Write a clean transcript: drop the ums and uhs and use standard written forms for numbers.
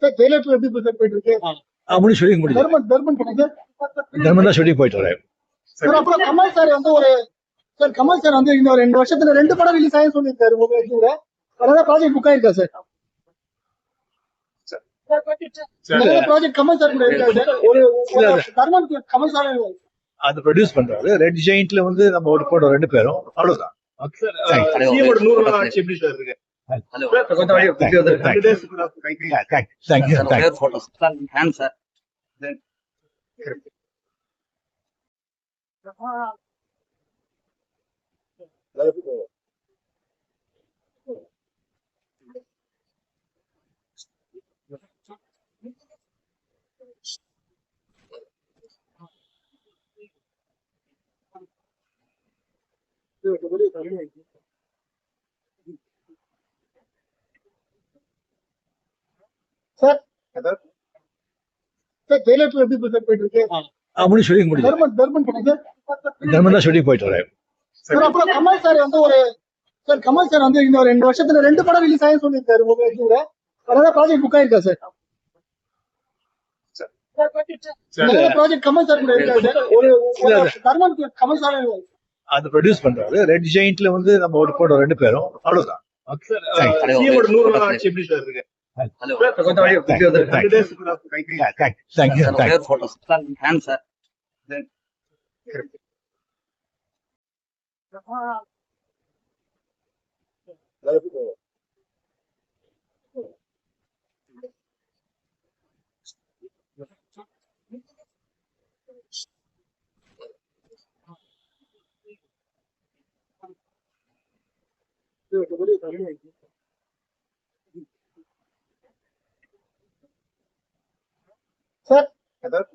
Sir Jayalalithaa எப்படி sir போயிட்டு இருக்கு? அப்படின்னு ஷூட்டிங் முடியும். தர்மன் படம் சார். தர்மன் தான் ஷூட்டிங் போயிட்டு வரேன். சார் அப்புறம் கமல் சார் வந்து கமல் சார் வந்து இன்னும் 2 வருஷத்துல 2 படம் ரிலீஸ் ஆகும் சொல்லியிருக்காரு உங்க வச்சுங்க. அதனால ப்ராஜெக்ட் புக் ஆயிருக்கா சார்? ப்ராஜெக்ட் கமல் சார் கூட இருக்கா சார்? தர்மன் கமல் சார் அது ப்ரொடியூஸ் பண்றாரு. ரெட் ஜெயிண்ட்ல வந்து நம்ம ஒரு போட்டோம் 2 பேரும். அவ்வளவுதான். சிஎமோட 100 நாள் ஆட்சி எப்படி சார் இருக்கு? ஹலோ. சார் ஜெயலலிதா எப்படி சார் போயிட்டு இருக்கு? அப்படின்னு ஷூட்டிங் முடியும். தர்மன் படம் சார். தர்மன் தான் ஷூட்டிங் போயிட்டு வரேன். சார் அப்புறம் கமல் சார் வந்து இன்னும் 2 வருஷத்துல 2 படம் ரிலீஸ் ஆகும் சொல்லியிருக்காரு உங்க வச்சுங்க. அதனால ப்ராஜெக்ட் புக் ஆயிருக்கா சார்? ப்ராஜெக்ட் கமல் சார் கூட இருக்கா சார்? தர்மன் கமல் சார் அது ப்ரொடியூஸ் பண்றாரு. ரெட் ஜெயிண்ட்ல வந்து நம்ம ஒரு போட்டோம் 2 பேரும். அவ்வளவுதான். சிஎமோட 100 நாள் ஆட்சி எப்படி சார் இருக்கு? ஹலோ. சார்